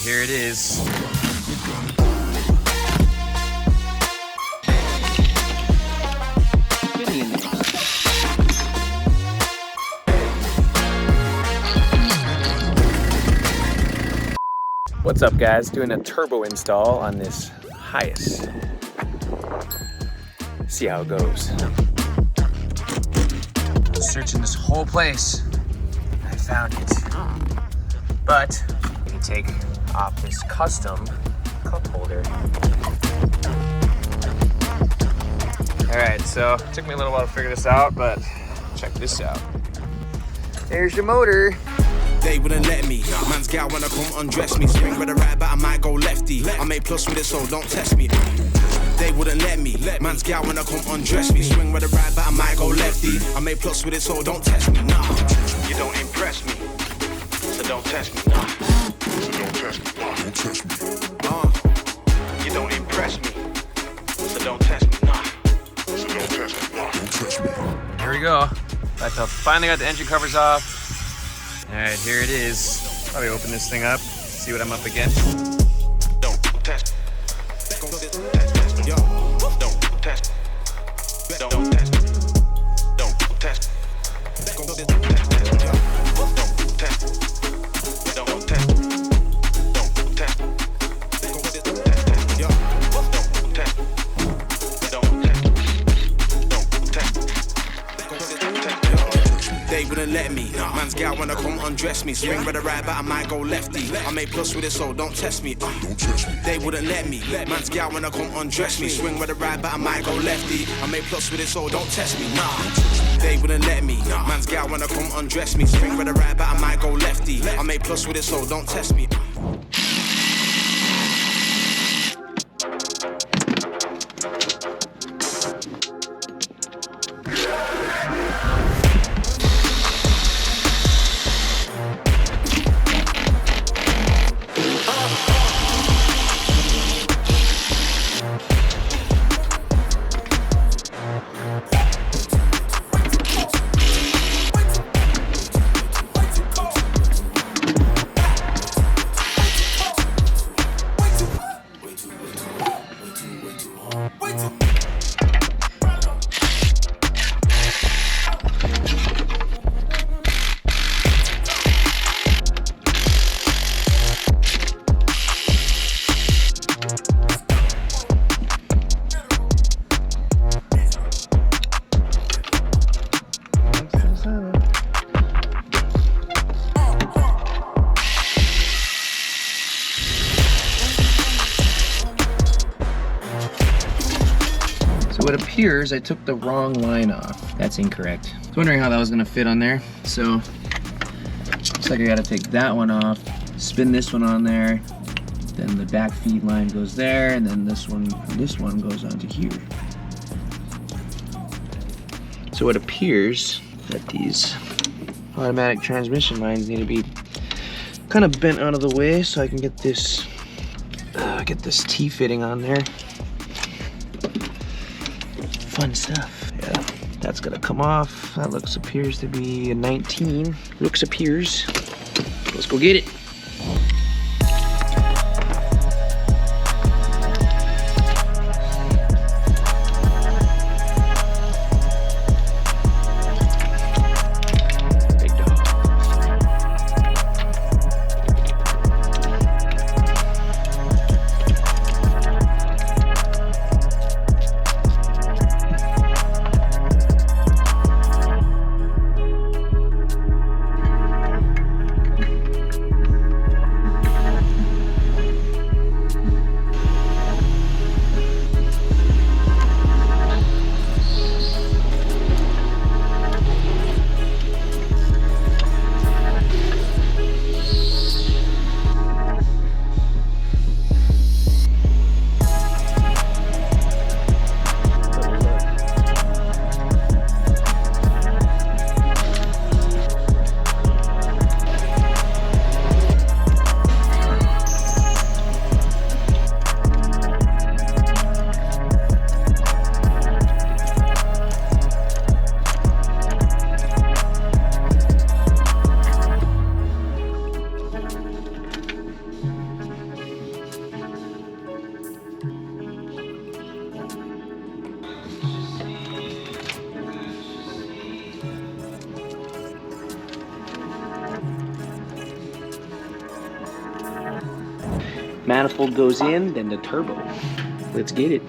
here it is. What's up, guys? Doing a turbo install on this HiAce. See how it goes. Searching this whole place, I found it. But we take off this custom cup holder. All right, so it took me a little while to figure this out, but check this out. There's your motor. They wouldn't let me. Man's gal wanna come undress me. Swing with a right, but I might go lefty. I make plus with it, so don't test me. They wouldn't let me. Man's gal wanna come undress me. Swing with a right, but I might go lefty. I make plus with it, so don't test me. Nah, you don't impress me, so don't test me. Nah, so don't test me. Nah, don't test me. You don't impress me, so don't test me. Nah, so don't test me. Nah, don't test me. Here we go. Finally got the engine covers off. All right, here it is. Probably open this thing up, see what I'm up against. Don't test. Don't test. Don't test. Don't test. Don't test. They wouldn't let me. Man's gal wanna come undress me. Swing with a right, but I might go lefty. I make plus with it, so don't test me. Don't test me. They wouldn't let me. Man's gal wanna come undress me. Swing with a right, but I might go lefty. I make plus with it, so don't test me. Nah, they wouldn't let me. Man's gal wanna come undress me. Swing with a right, but I might go lefty. I make plus with it, so don't test me. So it appears I took the wrong line off. That's incorrect. I was wondering how that was gonna fit on there. So looks like I gotta take that one off, spin this one on there, then the back feed line goes there, and then this one goes onto here. So it appears that these automatic transmission lines need to be kind of bent out of the way so I can get this T-fitting on there. Fun stuff. Yeah, that's gonna come off. That appears to be a 19. Appears. Let's go get it. Manifold goes in, then the turbo. Let's get it.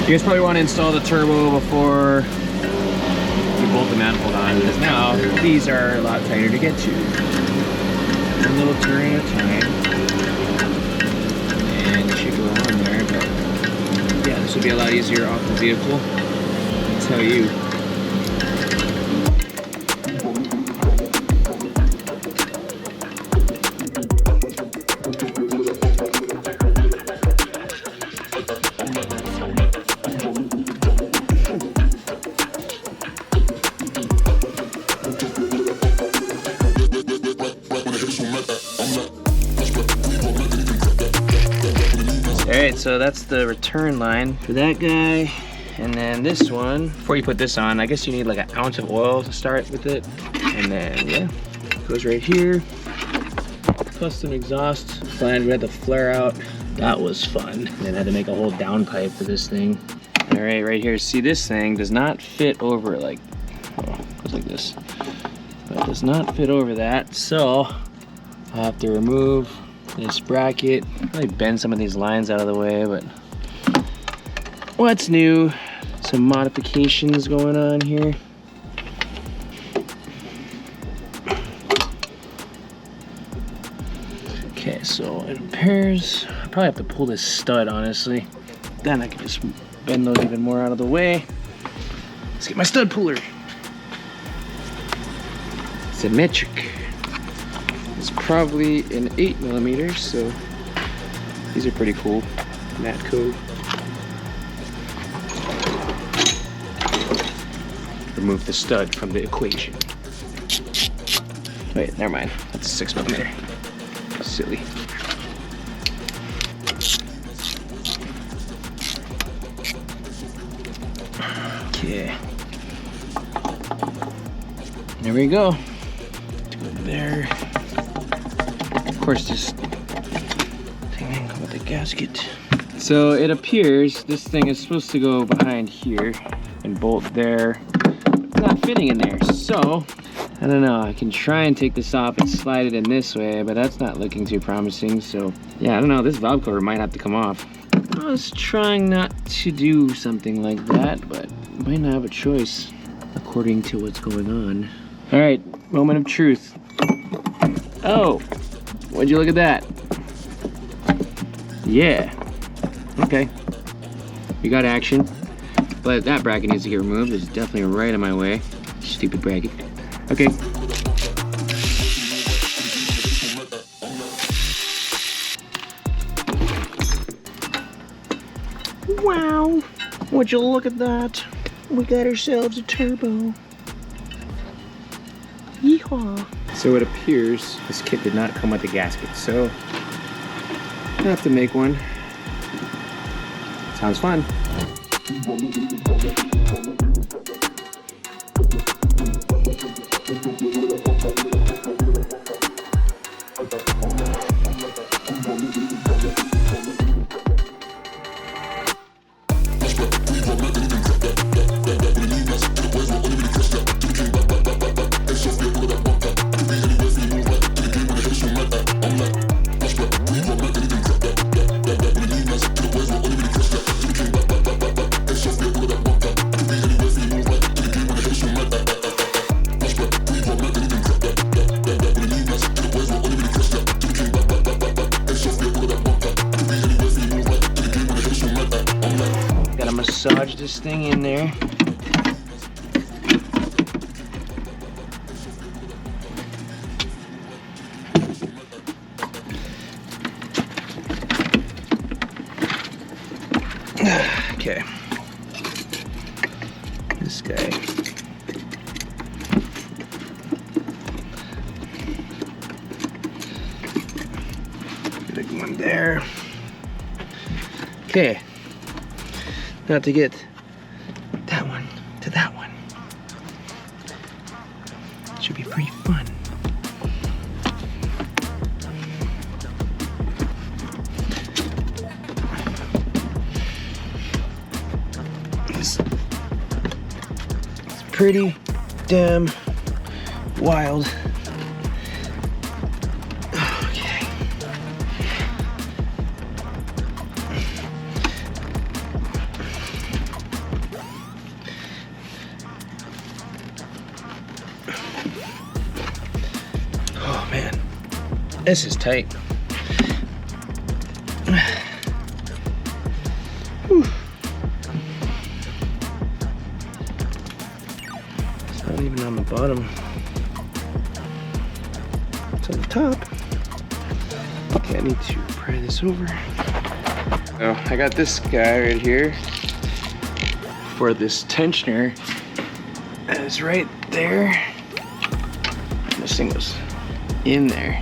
You guys probably want to install the turbo before you bolt the manifold on, because now these are a lot tighter to get to. One little turn at a time, and it should go on there. But yeah, this will be a lot easier off the vehicle. I'll tell you. Alright, so that's the return line for that guy. And then this one, before you put this on, I guess you need like an ounce of oil to start with it. And then, yeah, it goes right here. Custom exhaust. Glad we had the flare out. That was fun. And then I had to make a whole downpipe for this thing. Alright, right here, see, this thing does not fit over like, oh, it goes like this. But it does not fit over that, so I have to remove this bracket. Probably bend some of these lines out of the way, but what's new? Some modifications going on here. Okay, so it pairs. I probably have to pull this stud, honestly. Then I can just bend those even more out of the way. Let's get my stud puller. Symmetric. It's probably an 8mm, so these are pretty cool. Matte coat. Remove the stud from the equation. Wait, never mind. That's a 6mm. Silly. Okay. There we go. Go there. Of course, just thing with the gasket. So it appears this thing is supposed to go behind here and bolt there. It's not fitting in there, so I don't know. I can try and take this off and slide it in this way, but that's not looking too promising. So yeah, I don't know. This valve cover might have to come off. I was trying not to do something like that, but I might not have a choice according to what's going on. All right, moment of truth. Oh, would you look at that? Yeah. Okay. We got action. But that bracket needs to get removed. It's definitely right in my way. Stupid bracket. Okay. Wow. Would you look at that? We got ourselves a turbo. Yeehaw. So it appears this kit did not come with a gasket, so I have to make one. Sounds fun. Massage this thing in there. Okay. This guy. Big one there. Okay. Now to get that one to that one. Should be pretty fun. It's pretty damn wild. Okay. Oh man, this is tight. Whew. It's not even on the bottom. It's on the top. Okay, I need to pry this over. Oh, I got this guy right here for this tensioner. And it's right there. This thing goes in there.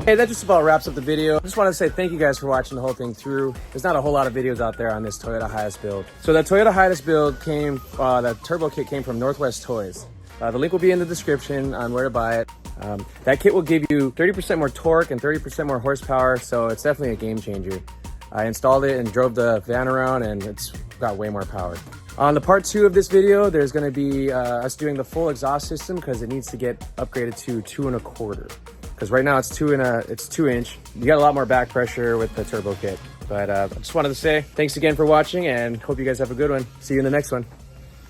Hey, that just about wraps up the video. I just want to say thank you guys for watching the whole thing through. There's not a whole lot of videos out there on this Toyota HiAce build. So that Toyota HiAce build came, that turbo kit came from Northwest Toys. The link will be in the description on where to buy it. That kit will give you 30% more torque and 30% more horsepower, so it's definitely a game changer. I installed it and drove the van around and it's got way more power. On the part 2 of this video, there's going to be us doing the full exhaust system because it needs to get upgraded to 2 1/4. Because right now it's 2 inch. You got a lot more back pressure with the turbo kit. But I just wanted to say thanks again for watching and hope you guys have a good one. See you in the next one.